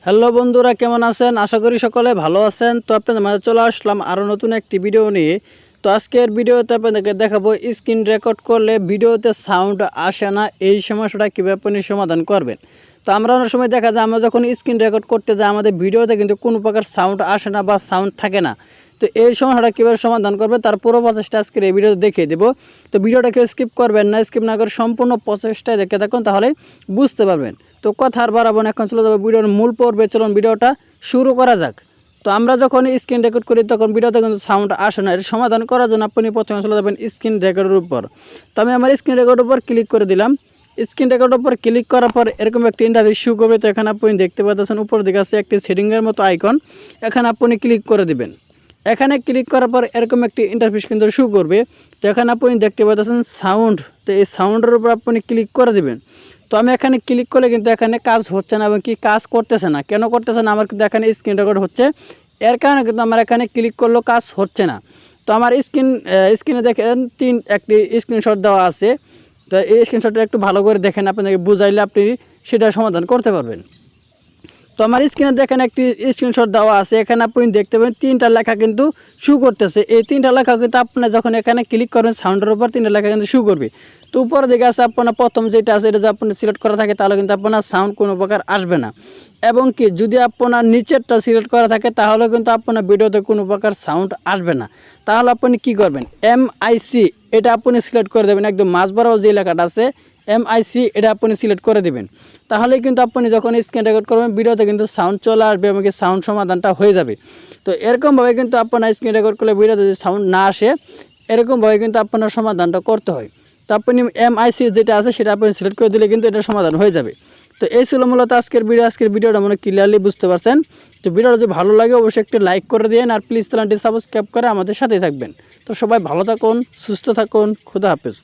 Hello বন্ধুরা, কেমন আছেন? আশা করি সকলে ভালো আছেন। তো আপনাদের মাঝে চলে আসলাম আরও নতুন একটি ভিডিও নিয়ে। তো আজকের ভিডিওতে আপনাদেরকে দেখাবো স্ক্রিন রেকর্ড করলে ভিডিওতে সাউন্ড আসে না, এই সমস্যাটা কীভাবে আপনি সমাধান করবেন। তো আমরা অনেক সময় দেখা যায় আমরা যখন স্ক্রিন রেকর্ড করতে যাই আমাদের ভিডিওতে কিন্তু কোনো প্রকার সাউন্ড আসে না বা সাউন্ড থাকে না। তো এই সমস্যাটা কীভাবে সমাধান করবে তার পুরো প্রসেসটা আজকের এই ভিডিওতে দেখিয়ে দেবো। তো ভিডিওটা কেউ স্কিপ করবেন না, স্কিপ না করে সম্পূর্ণ প্রসেসটা দেখে থাকুন, তাহলে বুঝতে পারবেন। তো কথা আর বাড়াবো না, এখন চলে যাবে ভিডিওর মূল পর্বে। চলুন ভিডিওটা শুরু করা যাক। তো আমরা যখন স্ক্রিন রেকর্ড করি তখন ভিডিওতে কিন্তু সাউন্ড আসে না। এর সমাধান করার জন্য আপনি প্রথমে চলে যাবেন স্ক্রিন রেকর্ডের উপর। তো আমি আমার স্ক্রিন রেকর্ডের উপর ক্লিক করে দিলাম। স্ক্রিন রেকর্ডের উপর ক্লিক করার পর এরকম একটি ইন্টারফেস শো করবে। তো এখানে আপনি দেখতে পাচ্ছেন উপর দিকে আছে একটি সেটিংয়ের মতো আইকন, এখানে আপনি ক্লিক করে দিবেন। এখানে ক্লিক করার পর এরকম একটি ইন্টারফেস কিন্তু শো করবে। তো এখানে আপনি দেখতে পাচ্ছেন সাউন্ড, তো এই সাউন্ডের উপর আপনি ক্লিক করে দিবেন। তো আমি এখানে ক্লিক করলে কিন্তু এখানে কাজ হচ্ছে না এবং কি কাজ করতেছে না। কেন করতেছে না? আমার কিন্তু এখানে স্ক্রিন রেকর্ড হচ্ছে, এর কারণে কিন্তু আমার এখানে ক্লিক করলেও কাজ হচ্ছে না। তো আমার স্ক্রিনে দেখেন একটি স্ক্রিনশট দেওয়া আছে। তো এই স্ক্রিনশটটা একটু ভালো করে দেখেন, আপনাকে বুঝাইলে আপনি সেটা সমাধান করতে পারবেন। তো আমার স্ক্রিনে দেখেন একটি স্ক্রিনশট দেওয়া আছে, এখানে আপনি দেখতে পাবেন তিনটা লেখা কিন্তু শো করতেছে। এই তিনটা লেখা কিন্তু আপনি যখন এখানে ক্লিক করবেন সাউন্ডের উপর তিনটা লেখা কিন্তু শো করবে। তো উপরে দিকে আছে আপনার প্রথম যেটা আছে এটা যদি আপনি সিলেক্ট করা থাকে তাহলে কিন্তু আপনার সাউন্ড কোনো প্রকার আসবে না। এবং কি যদি আপনার নিচেরটা সিলেক্ট করা থাকে তাহলে কিন্তু আপনার ভিডিওতে কোনো প্রকার সাউন্ড আসবে না। তাহলে আপনি কি করবেন, MIC এটা আপনি সিলেক্ট করে দেবেন। একদম মাঝ বরাবর যে লেখাটা আছে MIC এটা আপনি সিলেক্ট করে দেবেন। তাহলেই কিন্তু আপনি যখন স্ক্রিন রেকর্ড করবেন ভিডিওতে কিন্তু সাউন্ড চলে আসবে এবং সাউন্ড সমাধানটা হয়ে যাবে। তো এরকমভাবে কিন্তু আপনার স্ক্রিন রেকর্ড করলে ভিডিওতে যদি সাউন্ড না আসে এরকমভাবে কিন্তু আপনার সমাধানটা করতে হয়। তো আপনি MIC যেটা আছে সেটা আপনি সিলেক্ট করে দিলে কিন্তু এটা সমাধান হয়ে যাবে। তো এই ছিল মূলত আজকের ভিডিওটা মনে ক্লিয়ারলি বুঝতে পারছেন। তো ভিডিওটা যদি ভালো লাগে অবশ্যই একটি লাইক করে দিন আর প্লিজ চ্যানেলটি সাবস্ক্রাইব করে আমাদের সাথেই থাকবেন। তো সবাই ভালো থাকুন, সুস্থ থাকুন, খুদা হাফেজ।